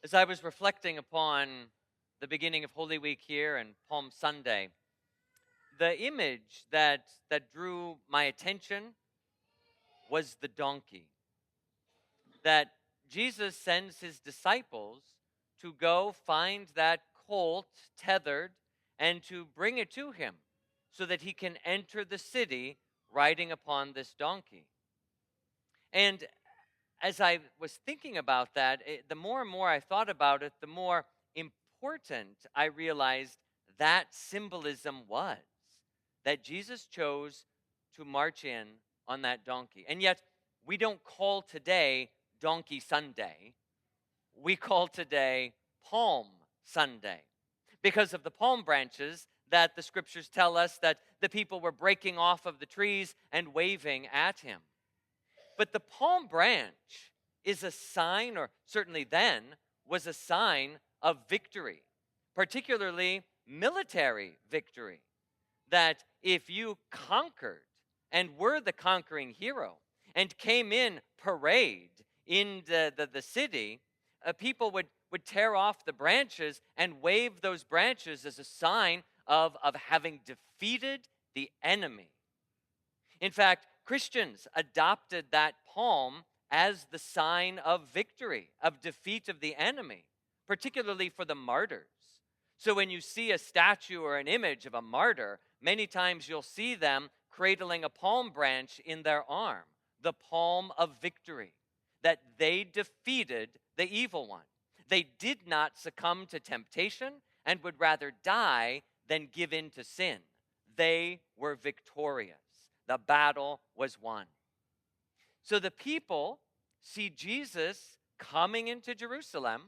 As I was reflecting upon the beginning of Holy Week here and Palm Sunday, the image that drew my attention was the donkey. That Jesus sends his disciples to go find that colt tethered and to bring it to him so that he can enter the city riding upon this donkey. And as I was thinking about that, the more and more I thought about it, the more important I realized that symbolism was. That Jesus chose to march in on that donkey. And yet, we don't call today Donkey Sunday. We call today Palm Sunday because of the palm branches that the scriptures tell us that the people were breaking off of the trees and waving at him. But the palm branch is a sign, or certainly then was a sign of victory, particularly military victory. That if you conquered and were the conquering hero and came in parade in the city, people would tear off the branches and wave those branches as a sign of having defeated the enemy. In fact, Christians adopted that palm as the sign of victory, of defeat of the enemy, particularly for the martyrs. So when you see a statue or an image of a martyr, many times you'll see them cradling a palm branch in their arm, the palm of victory, that they defeated the evil one. They did not succumb to temptation and would rather die than give in to sin. They were victorious. The battle was won. So the people see Jesus coming into Jerusalem,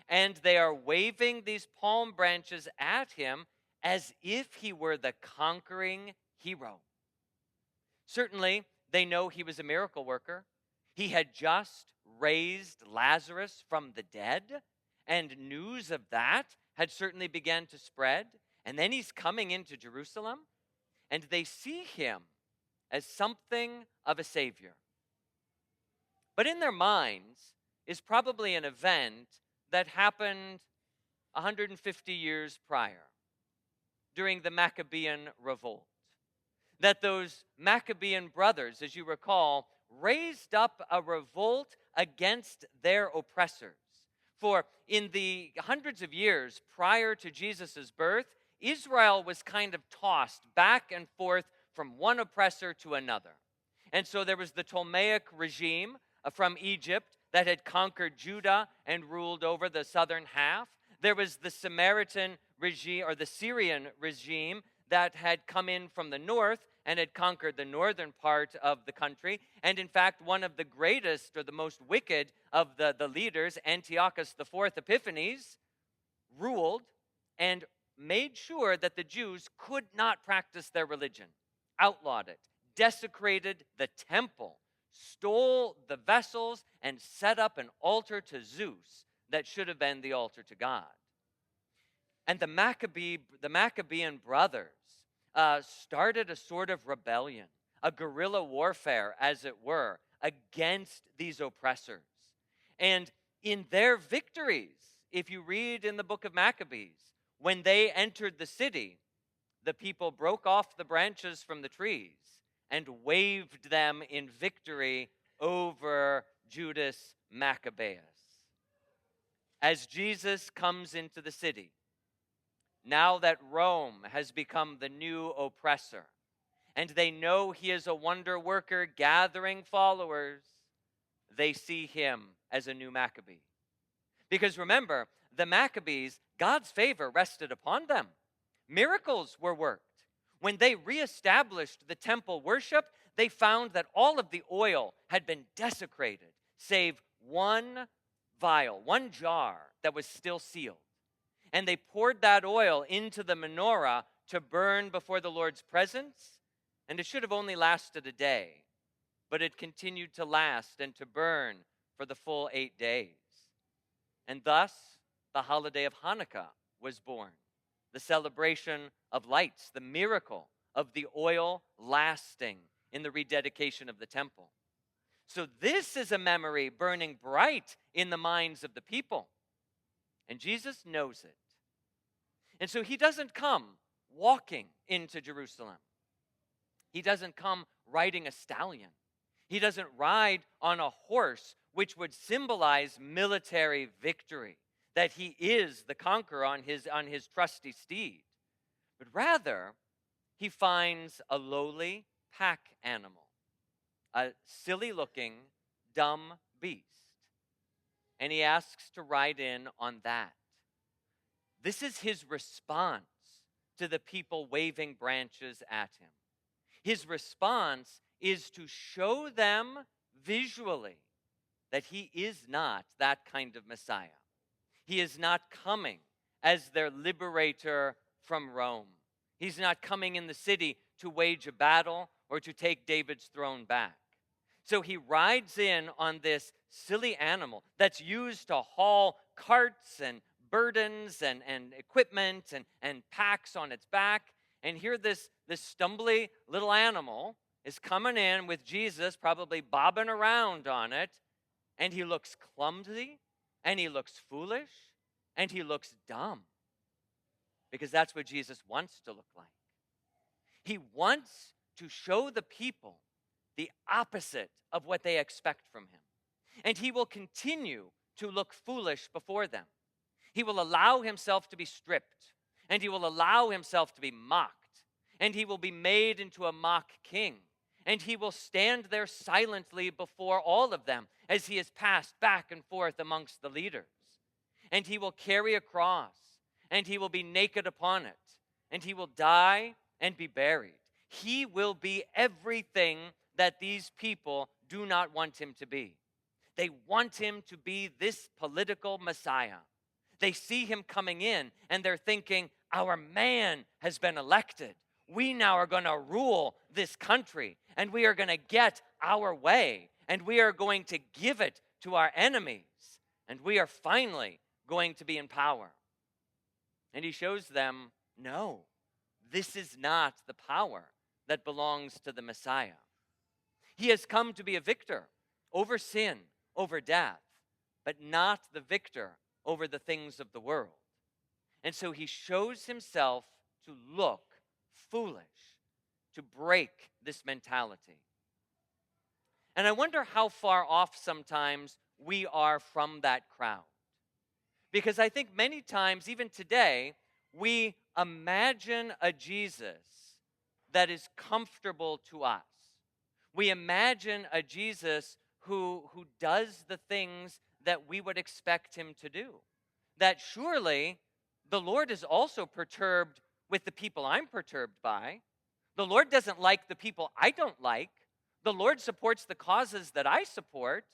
and they are waving these palm branches at him as if he were the conquering hero. Certainly, they know he was a miracle worker. He had just raised Lazarus from the dead, and news of that had certainly begun to spread. And then he's coming into Jerusalem, and they see him as something of a savior. But in their minds is probably an event that happened 150 years prior, during the Maccabean revolt. That those Maccabean brothers, as you recall, raised up a revolt against their oppressors. For in the hundreds of years prior to Jesus' birth, Israel was kind of tossed back and forth from one oppressor to another. And so there was the Ptolemaic regime from Egypt that had conquered Judah and ruled over the southern half. There was the Samaritan regime, or the Syrian regime, that had come in from the north and had conquered the northern part of the country. And in fact, one of the greatest or the most wicked of the leaders, Antiochus IV Epiphanes, ruled and made sure that the Jews could not practice their religion, outlawed it, desecrated the temple, stole the vessels, and set up an altar to Zeus that should have been the altar to God. And the Maccabean brothers started a sort of rebellion, a guerrilla warfare, as it were, against these oppressors. And in their victories, if you read in the book of Maccabees, when they entered the city, the people broke off the branches from the trees and waved them in victory over Judas Maccabeus. As Jesus comes into the city, now that Rome has become the new oppressor, and they know he is a wonder worker gathering followers, they see him as a new Maccabee. Because remember, the Maccabees, God's favor rested upon them. Miracles were worked. When they reestablished the temple worship, they found that all of the oil had been desecrated, save one vial, one jar that was still sealed. And they poured that oil into the menorah to burn before the Lord's presence, and it should have only lasted a day, but it continued to last and to burn for the full 8 days. And thus, the holiday of Hanukkah was born, the celebration of lights, the miracle of the oil lasting in the rededication of the temple. So this is a memory burning bright in the minds of the people. And Jesus knows it. And so he doesn't come walking into Jerusalem. He doesn't come riding a stallion. He doesn't ride on a horse, which would symbolize military victory, that he is the conqueror on his trusty steed. But rather, he finds a lowly pack animal, a silly-looking, dumb beast, and he asks to ride in on that. This is his response to the people waving branches at him. His response is to show them visually that he is not that kind of Messiah. He is not coming as their liberator from Rome. He's not coming in the city to wage a battle or to take David's throne back. So he rides in on this silly animal that's used to haul carts and burdens and equipment and packs on its back. And here this stumbly little animal is coming in with Jesus, probably bobbing around on it. And he looks clumsy, and he looks foolish, and he looks dumb. Because that's what Jesus wants to look like. He wants to show the people the opposite of what they expect from him. And he will continue to look foolish before them. He will allow himself to be stripped, and he will allow himself to be mocked, and he will be made into a mock king, and he will stand there silently before all of them as he is passed back and forth amongst the leaders. And he will carry a cross, and he will be naked upon it, and he will die and be buried. He will be everything that these people do not want him to be. They want him to be this political Messiah. They see him coming in, and they're thinking, our man has been elected. We now are going to rule this country, and we are going to get our way, and we are going to give it to our enemies, and we are finally going to be in power. And he shows them, no, this is not the power that belongs to the Messiah. He has come to be a victor over sin, over death, but not the victor over the things of the world. And so he shows himself to look foolish, to break this mentality. And I wonder how far off sometimes we are from that crowd. Because I think many times, even today, we imagine a Jesus that is comfortable to us. We imagine a Jesus who does the things that we would expect him to do. That surely the Lord is also perturbed with the people I'm perturbed by. The Lord doesn't like the people I don't like. The Lord supports the causes that I support.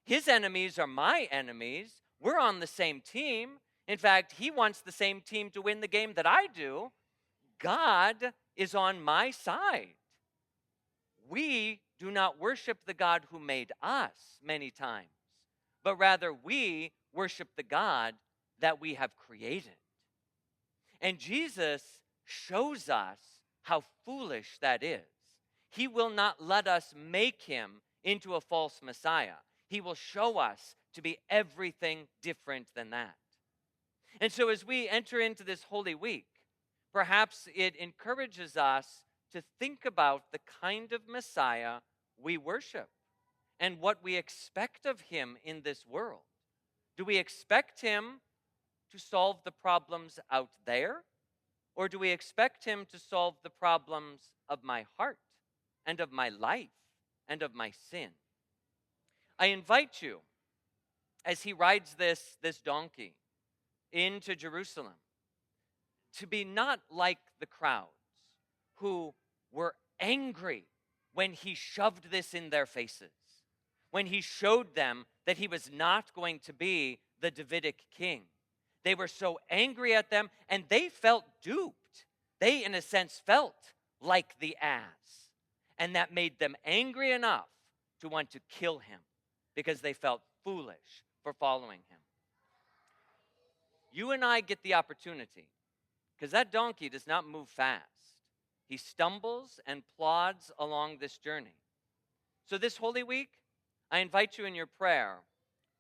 His enemies are my enemies. We're on the same team. In fact, he wants the same team to win the game that I do. God is on my side. We do not worship the God who made us many times, but rather we worship the God that we have created. And Jesus shows us how foolish that is. He will not let us make him into a false Messiah. He will show us to be everything different than that. And so as we enter into this Holy Week, perhaps it encourages us to think about the kind of Messiah we worship and what we expect of him in this world. Do we expect him to solve the problems out there? Or do we expect him to solve the problems of my heart and of my life and of my sin? I invite you, as he rides this donkey into Jerusalem, to be not like the crowds who were angry when he shoved this in their faces, when he showed them that he was not going to be the Davidic king. They were so angry at them, and they felt duped. They, in a sense, felt like the ass. And that made them angry enough to want to kill him because they felt foolish for following him. You and I get the opportunity, because that donkey does not move fast. He stumbles and plods along this journey. So this Holy Week, I invite you in your prayer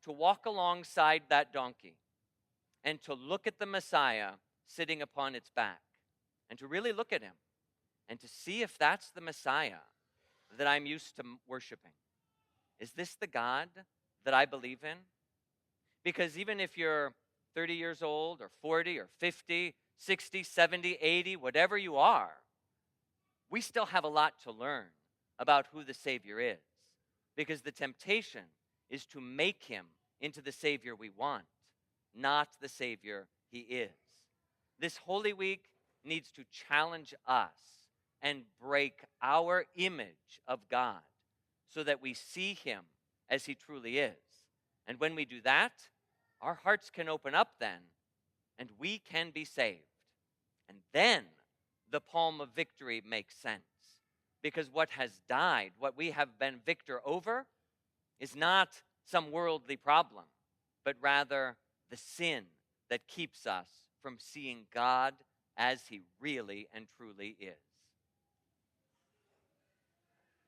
to walk alongside that donkey, and to look at the Messiah sitting upon its back, and to really look at him and to see if that's the Messiah that I'm used to worshiping. Is this the God that I believe in? Because even if you're 30 years old or 40 or 50, 60, 70, 80, whatever you are, we still have a lot to learn about who the Savior is. Because the temptation is to make him into the Savior we want, not the Savior he is. This Holy Week needs to challenge us and break our image of God so that we see him as he truly is. And when we do that, our hearts can open up then, and we can be saved. And then the palm of victory makes sense. Because what has died, what we have been victor over, is not some worldly problem, but rather the sin that keeps us from seeing God as he really and truly is.